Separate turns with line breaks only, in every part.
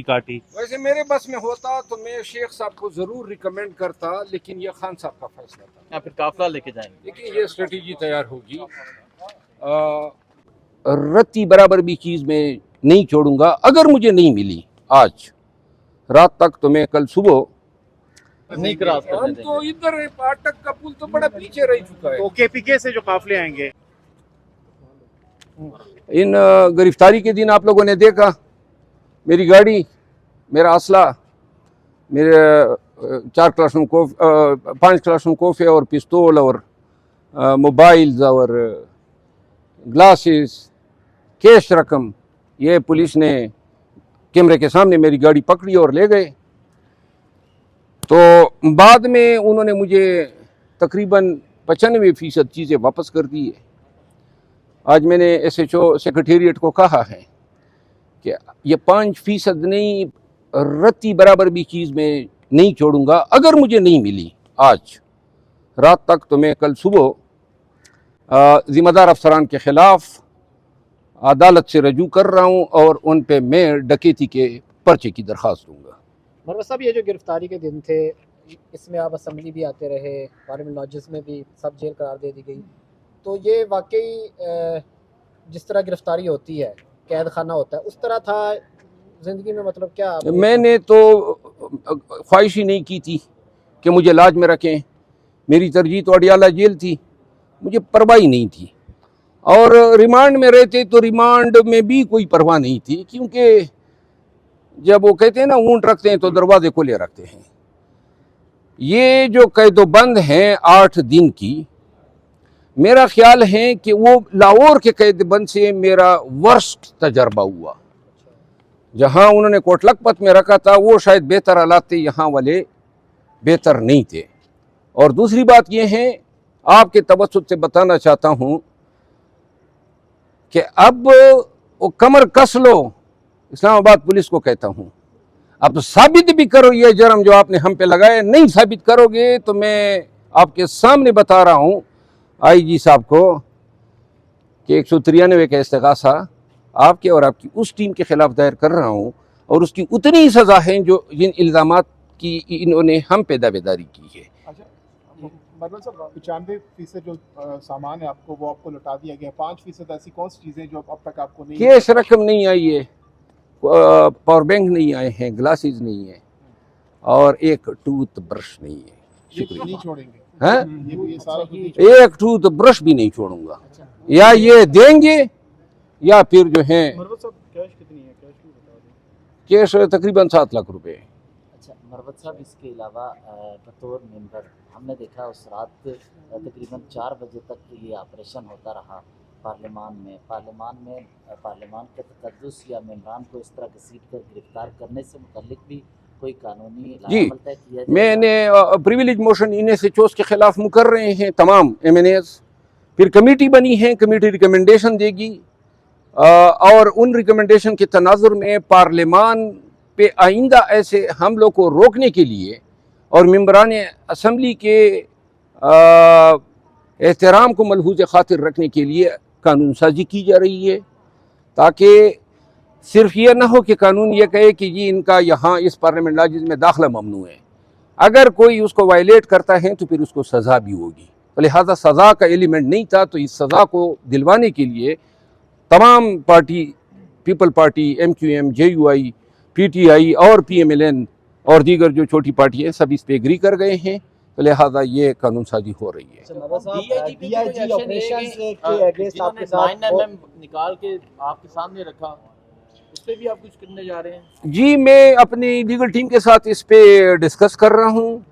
काटी।
वैसे मेरे बस में होता तो मैं शेख साहब को जरूर रिकमेंड करता, लेकिन ये खान साहब का फैसला था।
या फिर काफिला लेके जाएंगे।
देखिए ये स्ट्रेटेजी तैयार होगी। रत्ती बराबर भी चीज़ मैं नहीं छोड़ूंगा। अगर मुझे नहीं मिली आज रात तक तो मैं कल सुबह
नहीं क्रॉस करने
हम तो
देंगे।
इधर है, पाटक का पुल तो बड़ा पीछे रह चुका है।
तो केपीके से जो काफिले आएंगे,
इन गिरफ्तारी के दिन आप लोगों ने देखा मेरी गाड़ी, मेरा असला, मेरे 4 क्लाशनकोफ 5 क्लाशनकोफ और पिस्तौल और मोबाइल्स और ग्लासेस, कैश रकम, ये पुलिस ने कैमरे के सामने मेरी गाड़ी पकड़ी और ले गए। तो बाद में उन्होंने मुझे तकरीबन 95% चीज़ें वापस कर दी है। आज मैंने SHO सेक्रेटेरिएट को कहा है कि ये 5% नहीं, रत्ती बराबर भी चीज़ मैं नहीं छोड़ूंगा। अगर मुझे नहीं मिली आज रात तक तो मैं कल सुबह ज़िम्मेदार अफसरान के ख़िलाफ़ अदालत से रजू कर रहा हूँ और उन पे मैं डकैती के पर्चे की दरख्वास्त दूँगा।
मरवत साहब, ये जो गिरफ्तारी के दिन थे, इसमें आप असम्बली भी आते रहे, पार्लियामेंट लॉजेस में भी सब जेल करार दे दी गई, तो ये वाकई जिस तरह गिरफ्तारी होती है, कैद खाना होता है, उस तरह था ज़िंदगी में? मतलब क्या
मैंने तो ख्वाहिश ही नहीं की थी कि मुझे लाज में रखें। मेरी तरजीह तो अडियाला जेल थी, मुझे परवाह ही नहीं थी। और रिमांड में रहते तो रिमांड में भी कोई परवाह नहीं थी, क्योंकि जब वो कहते हैं ना ऊँट रखते हैं तो दरवाजे खुले रखते हैं। ये जो कैदोबंद हैं 8 दिन की, मेरा ख्याल है कि वो लाहौर के कैदबंद से मेरा वर्स्ट तजर्बा हुआ। जहाँ उन्होंने कोट लखपत में रखा था वो शायद बेहतर हालात थे, यहाँ वाले बेहतर नहीं थे। और दूसरी बात ये है, आपके तवज्जुह से बताना चाहता हूँ कि अब वो कमर कस लो, इस्लामाबाद पुलिस को कहता हूँ, अब तो साबित भी करो ये जुर्म जो आपने हम पे लगाया। नहीं साबित करोगे तो मैं आपके सामने बता रहा हूँ IG साहब को कि 193 का इस्तिगासा आपके और आपकी उस टीम के खिलाफ दायर कर रहा हूँ, और उसकी उतनी ही सज़ा है जो जिन इल्ज़ामात की इन्होंने हम पे दावेदारी की है।
अच्छा मरवत साहब, 95% जो सामान है आपको वो आपको लौटा दिया गया, 5% ऐसी कौन सी चीज़ें जो अब तक आपको नहीं?
कैश रकम नहीं आई है, पावर बैंक नहीं आए हैं, ग्लासेस नहीं है, और एक टूथ ब्रश नहीं है।
ये नहीं छोड़ेंगे
हैं?
ये सारा
एक टूथ ब्रश भी नहीं छोड़ूंगा। या ये देंगे या फिर जो है
मरवत साहब, कैश कितनी है? कैश भी बता दें।
कैश तकरीबन 7 लाख रुपए।
अच्छा मरवत साहब, इसके अलावा बतौर मेंबर हमने देखा उस रात तकरीबन 4 बजे तक ये ऑपरेशन होता रहा पार्लियामान के तकद्दुस या मेंबरान को इस तरह घसीट कर गिरफ्तार करने से मुतल्लिक भी कोई कानूनी लामल तय किया जाए?
मैंने प्रिविलेज मोशन इन SHOs के खिलाफ मुकर रहे हैं तमाम MNAs, फिर कमेटी बनी है, कमेटी रिकमेंडेशन देगी, और उन रिकमेंडेशन के तनाजुर में पार्लियामान पे आइंदा ऐसे हमलों को रोकने के लिए और मेंबरान असम्बली के एहतराम को मलहूज़ खातिर रखने के लिए कानून साजी की जा रही है, ताकि सिर्फ ये ना हो कि कानून ये कहे कि जी इनका यहाँ इस पार्लियामेंट लॉजेस में दाखिला ममनू है। अगर कोई उसको वायलेट करता है तो फिर उसको सज़ा भी होगी। तो लिहाजा सज़ा का एलिमेंट नहीं था, तो इस सज़ा को दिलवाने के लिए तमाम party, people party, MQM, JUI, PTI और PMLN और दीगर जो छोटी पार्टी है सब इस पे एग्री कर गए हैं। तो लिहाजा ये कानून साजी हो रही है।
DIG ऑपरेशंस के अगेंस्ट आपके साथ
निकाल के आपके सामने रखा, उस पे भी आप कुछ करने जा रहे हैं?
जी, मैं अपनी लीगल टीम के साथ इस पे डिस्कस कर रहा हूँ।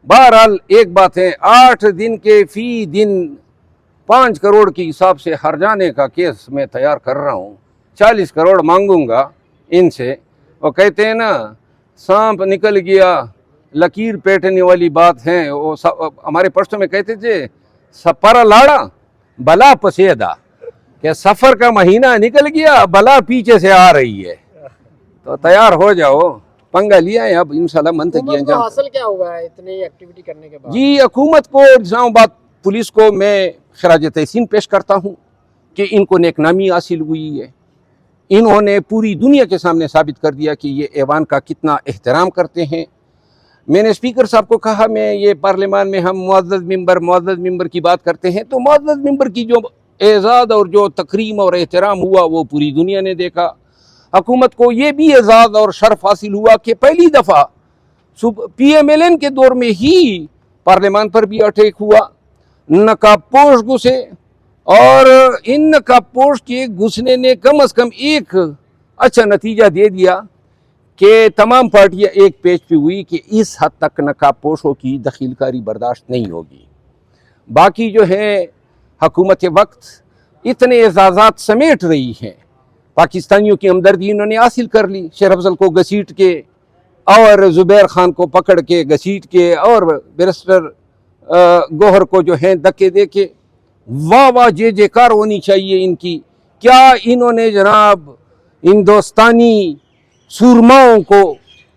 बहरहाल एक बात है, 8 दिन के फी दिन 5 करोड़ के हिसाब से हर्जाने का केस मैं तैयार कर रहा हूँ। 40 करोड़ मांगूंगा इनसे। और कहते हैं ना, सांप निकल गया लकीर पेटने वाली बात है। वो हमारे पश्तो में कहते थे, सपरा लाड़ा बला पसेदा, कि सफ़र का महीना निकल गया, बला पीछे से आ रही है। तो तैयार हो जाओ, पंगा लिया है अब इंशाल्लाह मन तक किया जाए।
हासिल क्या हुआ है इतनी एक्टिविटी करने के बाद?
जी, हुकूमत को, इस्लामाबाद पुलिस को मैं खराज तहसीन पेश करता हूँ कि इनको नेकनामी हासिल हुई है। इन्होंने पूरी दुनिया के सामने साबित कर दिया कि ये ऐवान का कितना एहतराम करते हैं। मैंने स्पीकर साहब को कहा, मैं ये पार्लियामान में हम मुअज़्ज़ज़ मिंबर की बात करते हैं, तो मुअज़्ज़ज़ मिंबर की जो एजाज़ और जो तकरीम और एहतराम हुआ वो पूरी दुनिया ने देखा। हुकूमत को ये भी एजाज़ और शर्फ हासिल हुआ कि पहली दफ़ा PMLN के दौर में ही पार्लियामान पर भी अटैक हुआ, नकाबपोश घुसे, और इन नकाबपोश के घुसने ने कम से कम एक अच्छा नतीजा दे दिया कि तमाम पार्टियां एक पेज पे हुई कि इस हद तक नकाबपोशों की दखीलकारी बर्दाश्त नहीं होगी। बाकी जो है हुकूमत वक्त इतने एजाज़ात समेट रही हैं, पाकिस्तानियों की हमदर्दी इन्होंने हासिल कर ली, शेर अफजल को घसीट के और ज़ुबैर खान को पकड़ के घसीट के और बैरिस्टर गौहर को जो है धक्के दे के, वाह वाह जे जेकार होनी चाहिए इनकी। क्या इन्होंने जनाब हिंदुस्तानी सूरमाओं को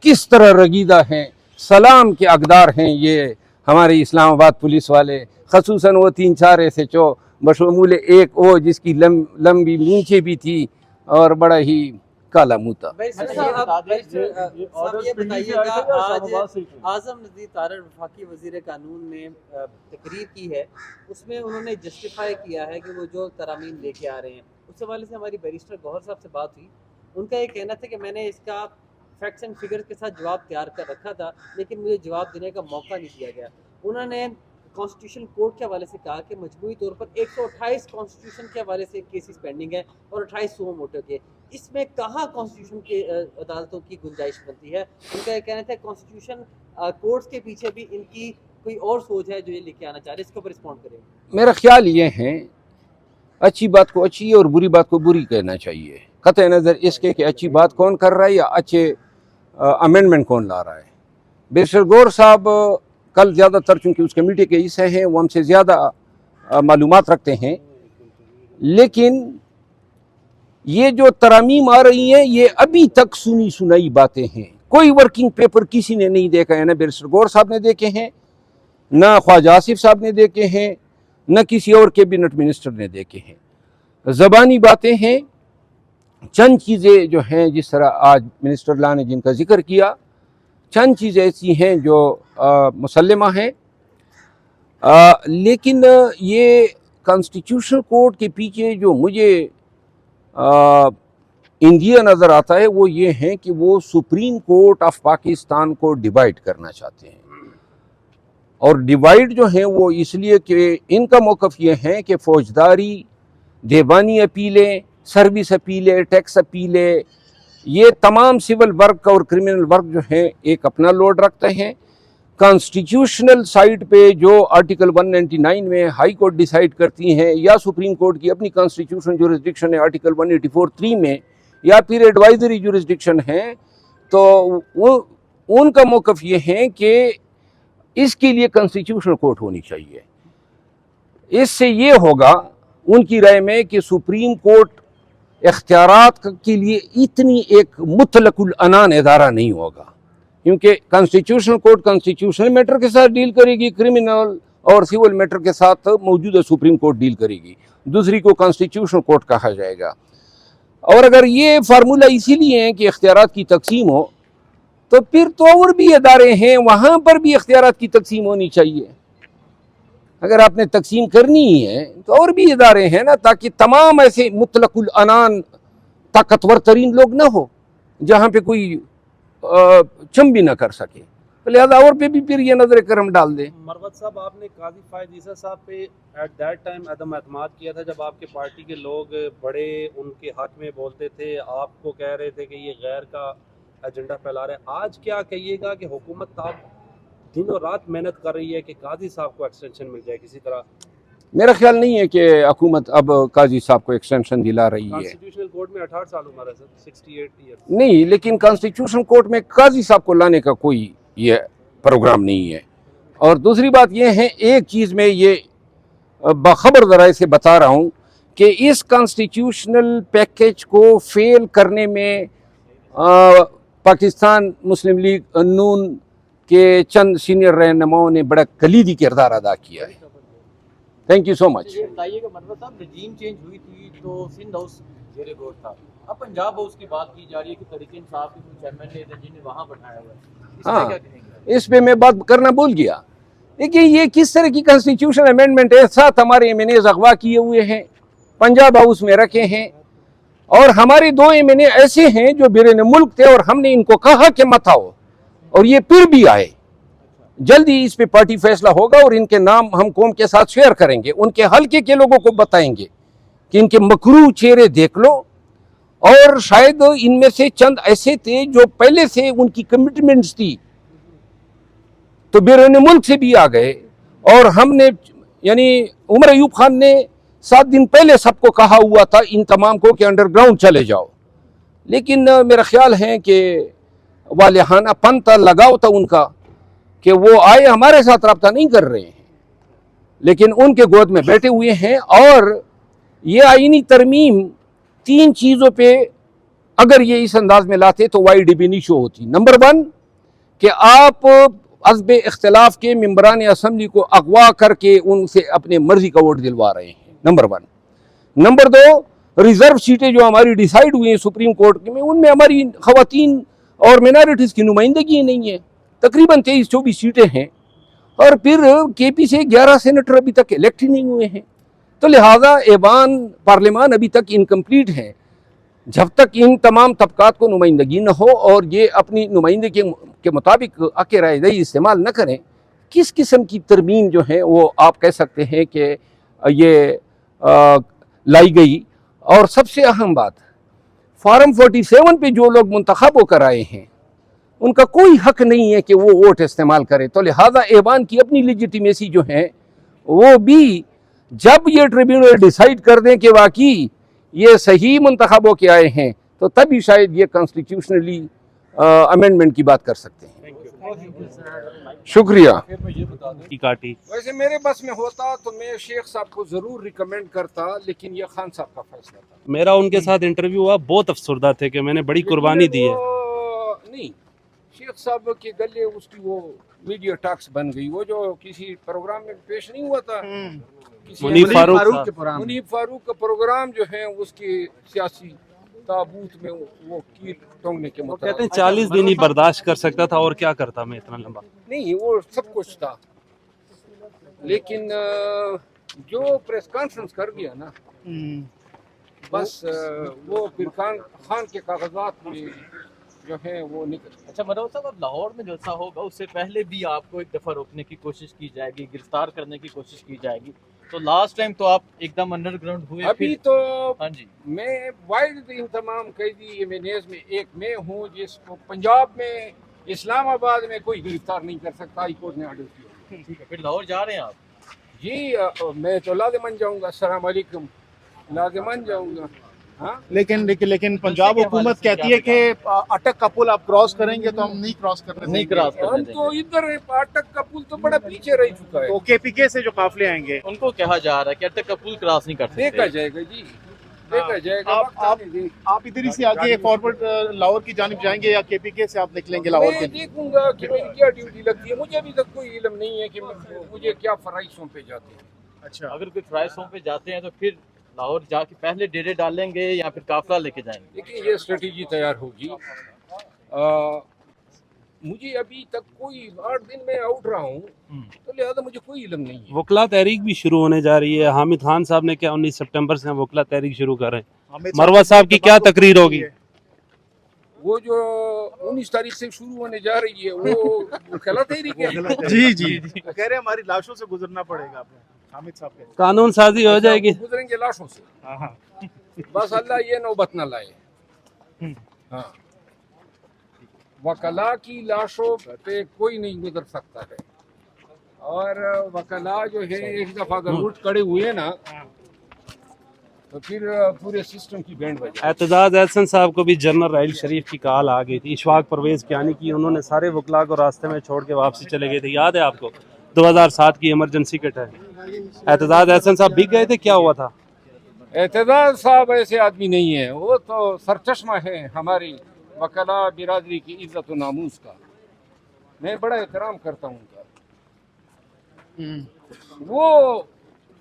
किस तरह रगीदा हैं, सलाम के हकदार हैं ये हमारे इस्लामाबाद पुलिस वाले, खसूसन वो 3-4 ऐसे चो बशमूल एक वो जिसकी लंबी मूंछें भी थी और बड़ा ही काला मुँह था।
ये बताइएगा, आज आज़म नज़ीर तारड़ वफाकी वज़ीर कानून ने तकरीर की है, उसमें उन्होंने जस्टिफाई किया है कि वो जो तरामीम लेके आ रहे हैं, उस हवाले से हमारी बैरिस्टर गौहर साहब से बात हुई। उनका ये कहना था कि मैंने इसका फैक्ट्स एंड फिगर्स के साथ जवाब तैयार कर रखा था, लेकिन मुझे जवाब देने का मौका नहीं दिया गया। उन्होंने कॉन्स्टिट्यूशन कोर्ट के हवाले से कहा कि मजमूई तौर पर 128 कॉन्स्टिट्यूशन के हवाले से केसेस पेंडिंग है और 28 सुमो मोटो के। इसमें कहाँ कॉन्स्टिट्यूशन के अदालतों की गुंजाइश बनती है? उनका ये कहना था कॉन्स्टिट्यूशन कोर्ट्स के पीछे भी इनकी कोई और सोच है जो ये लेके आना चाह रहे हैं, इसके ऊपर रिस्पॉन्ड करेंगे।
मेरा ख्याल ये है, अच्छी बात को अच्छी और बुरी बात को बुरी कहना चाहिए, कतई नज़र इसके कि अच्छी बात कौन कर रहा है या अच्छे अमेंडमेंट कौन ला रहा है। बैरिस्टर गौहर साहब कल ज़्यादातर चूँकि उस कमेटी के हिस्से हैं, वो हमसे ज़्यादा मालूमात रखते हैं, लेकिन ये जो तरामीम आ रही हैं ये अभी तक सुनी सुनाई बातें हैं। कोई वर्किंग पेपर किसी ने नहीं देखा है, ना बैरिस्टर गौहर साहब ने देखे हैं, ना ख्वाजा आसिफ साहब ने देखे हैं, न किसी और कैबिनेट मिनिस्टर ने देखे हैं। ज़बानी बातें हैं, चंद चीज़ें जो हैं जिस तरह आज मिनिस्टर ला ने जिनका जिक्र किया, चंद चीज़ें ऐसी हैं जो मुसल्लमा हैं, लेकिन ये कॉन्स्टिट्यूशनल कोर्ट के पीछे जो मुझे इंडिया नज़र आता है वो ये है कि वो सुप्रीम कोर्ट ऑफ पाकिस्तान को डिवाइड करना चाहते हैं। और डिवाइड जो है वो इसलिए कि इनका मौक़िफ़ ये है कि फ़ौजदारी, देवानी अपीलें, सर्विस अपीलें, टैक्स अपीलें, ये तमाम सिविल वर्क और क्रिमिनल वर्क जो है एक अपना लोड रखते हैं। कॉन्स्टिट्यूशनल साइड पे जो आर्टिकल 199 में हाई कोर्ट डिसाइड करती हैं या सुप्रीम कोर्ट की अपनी कॉन्स्टिट्यूशनल जुरिस्डिक्शन है आर्टिकल 184(3) में, या फिर एडवाइजरी जुरिस्डिक्शन है, तो उनका मौक़िफ़ ये है कि इसके लिए कॉन्स्टिट्यूशनल कोर्ट होनी चाहिए। इससे ये होगा उनकी राय में कि सुप्रीम कोर्ट इख्तियारात के लिए इतनी एक मुतलकुल अनान इदारा नहीं होगा, क्योंकि कॉन्स्टिट्यूशनल कोर्ट कॉन्स्टिट्यूशनल मैटर के साथ डील करेगी, क्रिमिनल और सिविल मैटर के साथ मौजूदा सुप्रीम कोर्ट डील करेगी, दूसरी को कॉन्स्टिट्यूशनल कोर्ट कहा जाएगा। और अगर ये फार्मूला इसीलिए है कि इख्तियारात की तकसीम हो, तो फिर तो और भी इदारे हैं वहाँ पर भी इख्तियारात की तकसीम होनी चाहिए। अगर आपने तकसीम करनी ही है तो और भी इदारे हैं ना, ताकि तमाम ऐसे मुतलकुल अनान ताकतवर तरीन लोग ना हो जहाँ पे कोई चम भी ना कर सके, तो लिहाजा और पे भी फिर ये नजर करम डाल दे।
मरवत साहब, आपने काजी फायद ईसा साहब पे एट दैट टाइम अदम एतमाद किया था जब आपके पार्टी के लोग बड़े उनके हक में बोलते थे, आपको कह रहे थे कि ये गैर का एजेंडा फैला रहे हैं। आज क्या कहिएगा कि हुकूमत आप दिनों रात मेहनत कर रही है कि काजी साहब को एक्सटेंशन मिल जाए किसी तरह?
मेरा ख्याल नहीं है कि हुकूमत अब काजी साहब को एक्सटेंशन दिला रही है।
कॉन्स्टिट्यूशनल कोर्ट में 68 साल उम्र है सर, 68 ईयर
नहीं, लेकिन कॉन्स्टिट्यूशन कोर्ट में काजी साहब को लाने का कोई ये प्रोग्राम नहीं है। और दूसरी बात ये है, एक चीज़ में ये बाखबर ज़राए से बता रहा हूँ कि इस कॉन्स्टिट्यूशनल पैकेज को फेल करने में पाकिस्तान मुस्लिम लीग नून के चंद सीनियर रहनुमाओं ने बड़ा कलीदी किरदार अदा किया है। Thank you so much.
ये बताइएगा मरवत साहब, रजीम चेंज हुई थी तो सिंध हाउस जेरे गौर था, اب پنجاب ہاؤس کی بات کی جا رہی ہے کہ تحریک انصاف کے کچھ MLA ہیں جنہیں وہاں بٹھایا ہوا ہے، اس
ہاں
پہ کیا کہیں گے؟
اس پہ میں بات کرنا بھول گیا. دیکھیے یہ کس طرح کی کانسٹیٹیوشن امینڈمنٹ ہے. 7 ہمارے MNAs اغوا کیے ہوئے ہیں, پنجاب ہاؤس میں رکھے ہیں, اور ہمارے 2 MNA ایسے ہیں جو بیرون ملک تھے اور ہم نے ان کو کہا کہ مت آؤ اور یہ پھر بھی آئے. جلدی اس پہ پارٹی فیصلہ ہوگا اور ان کے نام ہم قوم کے ساتھ شیئر کریں گے, ان کے حلقے کے لوگوں کو بتائیں گے کہ ان کے مکروہ چہرے دیکھ لو. اور شاید ان میں سے چند ایسے تھے جو پہلے سے ان کی کمٹمنٹس تھی تو بیرون ملک سے بھی آ گئے, اور ہم نے یعنی عمر ایوب خان نے 7 دن پہلے سب کو کہا ہوا تھا ان تمام کو کہ انڈر گراؤنڈ چلے جاؤ, لیکن میرا خیال ہے کہ والہانہ پن تھا, لگاؤ تھا ان کا کہ وہ آئے, ہمارے ساتھ رابطہ نہیں کر رہے ہیں لیکن ان کے گود میں بیٹھے ہوئے ہیں. اور یہ آئینی ترمیم 3 چیزوں پہ اگر یہ اس انداز میں لاتے تو وائی ڈی بی نہیں شو ہوتی. نمبر 1 کہ آپ حزب اختلاف کے ممبران اسمبلی کو اغوا کر کے ان سے اپنے مرضی کا ووٹ دلوا رہے ہیں, نمبر 1. نمبر 2 ریزرو سیٹیں جو ہماری ڈیسائیڈ ہوئی ہیں سپریم کورٹ میں, ان میں ہماری خواتین اور مینارٹیز کی نمائندگی نہیں ہے. تقریباً 23-24 سیٹیں ہیں, اور پھر KP سے 11 سینیٹر ابھی تک الیکٹ ہی نہیں ہوئے ہیں. تو لہٰذا ایوان پارلیمان ابھی تک انکمپلیٹ ہے. جب تک ان تمام طبقات کو نمائندگی نہ ہو اور یہ اپنی نمائندگی کے مطابق حق رائے دہی استعمال نہ کریں, کس قسم کی ترمیم جو ہے وہ آپ کہہ سکتے ہیں کہ یہ لائی گئی. اور سب سے اہم بات, فارم 47 پہ جو لوگ منتخب ہو کر آئے ہیں ان کا کوئی حق نہیں ہے کہ وہ ووٹ استعمال کرے. تو لہٰذا ایوان کی اپنی لیجیٹیمیسی جو ہے وہ بھی جب یہ ٹریبیونل ڈیسائیڈ کر دیں کہ واقعی یہ صحیح منتخب ہو کے آئے ہیں تو تبھی شاید یہ کانسٹیٹیوشنلی امینڈمنٹ کی بات کر سکتے ہیں. شکریہ.
کاٹی
ویسے میرے بس میں ہوتا تو میں شیخ صاحب کو ضرور ریکمینڈ کرتا, لیکن یہ خان صاحب کا فیصلہ تھا.
میرا ان کے ساتھ انٹرویو ہوا, بہت افسردہ تھے کہ میں نے بڑی قربانی دی ہے.
نہیں, شیخ صاحب کے گلے اس کی وہ میڈیا ٹاکس بن گئی, وہ جو کسی پروگرام میں پیش نہیں ہوا تھا,
منیب فاروق
منیب فاروق کا پروگرام جو ہے اس کی سیاسی تابوت میں وہ کیل ٹونگنے کے
کہتے
مطابق
ہیں 40 دن ہی برداشت کر سکتا تھا, اور کیا کرتا میں اتنا لمبا.
نہیں, وہ سب کچھ تھا, لیکن جو پریس کانفرنس کر گیا نا بس وہ پھر خان کے کاغذات میں جو ہیں وہ نکل.
اچھا منور صاحب, اب لاہور میں جلسہ ہوگا, اس سے پہلے بھی آپ کو ایک دفعہ روکنے کی کوشش کی جائے گی, گرفتار کرنے کی کوشش کی جائے گی. تو لاسٹ ٹائم تو آپ ایک دم انڈر گراؤنڈ ہوئے,
ابھی تو
ہاں جی,
میں واحد ان تمام قیدی MNAs میں ایک میں ہوں جس کو پنجاب میں اسلام آباد میں کوئی گرفتار نہیں کر سکتا, ہائی کورٹ نے آرڈر کیا.
ٹھیک ہے, پھر لاہور جا رہے ہیں آپ؟
جی میں تو لازماً جاؤں گا. السلام علیکم, لازماً جاؤں گا. ہاں,
لیکن پنجاب حکومت کہتی ہے کہ اٹک کا پل آپ کراس کریں گے تو ہم نہیں کراس کرنے
نہیں کراس
ہم
کرنے
تو
دیں گے.
ادھر ہیں, اٹک کا پل تو بڑا پیچھے رہ چکا ہے.
تو KPK سے جو قافلے آئیں گے
ان کو کہا جا رہا ہے کہ اٹک کا پل کراس نہیں کر
دیکھا
سکتے.
جائے گا جی, دیکھا جائے گا.
آپ ادھر ہی سے آگے فارورڈ لاہور کی جانب جائیں گے یا KPK سے آپ نکلیں گے لاہور
میں
کے لیے؟
دیکھوں گا کہ میری کیا ڈیوٹی لگتی ہے. مجھے ابھی تک کوئی علم نہیں ہے کہ مجھے کیا فرائض سونپے جاتے ہیں.
اچھا,
اگر کوئی فرائضوں پہ جاتے ہیں تو پھر لاہور جا کے پہلے ڈیرے ڈالیں گے یا پھر قافلہ لے کے جائیں گے؟
دیکھیے یہ اسٹریٹجی تیار ہوگی. مجھے ابھی تک کوئی 8 دن میں آؤٹ رہا ہوں تو لہٰذا مجھے کوئی علم نہیں ہے.
وکلا تحریک بھی شروع ہونے جا رہی ہے. حامد خان صاحب نے کیا 19 سپٹمبر سے ہم وکلا تحریک شروع کر رہے ہیں. مروہ صاحب کی کیا تقریر ہوگی؟
وہ جو 19 تاریخ سے شروع ہونے جا رہی ہے وہ وکلا تحریک ہے.
جی کہہ رہے ہیں ہماری لاشوں سے گزرنا پڑے گا. حامد صاحب کے
قانون سازی ہو جائے گی.
گزریں گے لاشوں سے, بس اللہ یہ نوبت نہ لائے. ہاں, وکلا کی لاشوں پہ کوئی نہیں گزر سکتا ہے, اور وکلا جو ہے ایک دفعہ اگر اٹھ کھڑے ہوئے نا تو پھر پورے سسٹم کی بینڈ بجائے.
اعتزاز احسن صاحب کو بھی جنرل راحیل شریف کی کال آ گئی تھی. اشفاق پرویز کیانی کی انہوں نے سارے وکلا کو راستے میں چھوڑ کے واپسی چلے گئے تھے, یاد ہے آپ کو؟ 2007 کی ایمرجنسی کے ٹائم اعتزاز احسن صاحب بک گئے تھے, کیا ہوا تھا؟
اعتزاز صاحب ایسے آدمی نہیں ہے, وہ تو سرچشمہ ہے ہماری وکلا برادری کی عزت و ناموس کا. میں بڑا احترام کرتا ہوں ان کا. وہ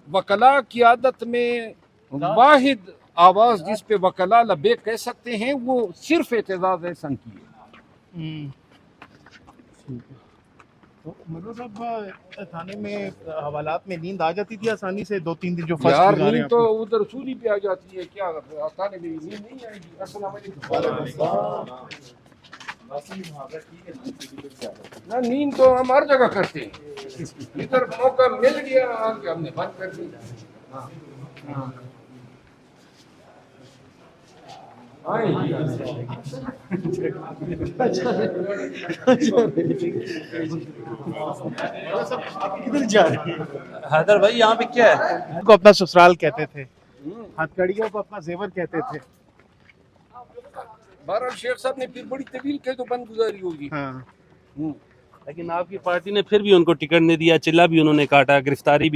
وکلا کی عادت میں واحد आवाज़ जिस पे वकला लबेक कह सकते हैं वो सिर्फ एतजाज़ एहसन की है।
तो मतलब साहब थाने में हवालात में नींद आ जाती थी आसानी से 2-3 दिन जो फर्स्ट
यार
गुजारे
नींद तो
आपने?
उधर सूली पे आ जाती है, क्या थाने में नींद नहीं आएगी। अस्सलाम वालेकुम। ना नींद तो हम हर जगह करते हैं, इधर मौका मिल गया आके हमने बंद कर दिया। हाँ।
किधर जा रहे हैं?
हैदर भाई यहाँ पे क्या है?
को अपना ससुराल कहते थे, हथकड़ियों को अपना जेवर कहते थे।
बहरहाल शेख साहब ने फिर बड़ी तवील कह तो बंद गुजारी होगी।
हाँ।
लेकिन आपकी पार्टी ने फिर भी उनको टिकट नहीं दिया, चिल्ला भी उन्होंने काटा, गिरफ्तारी भी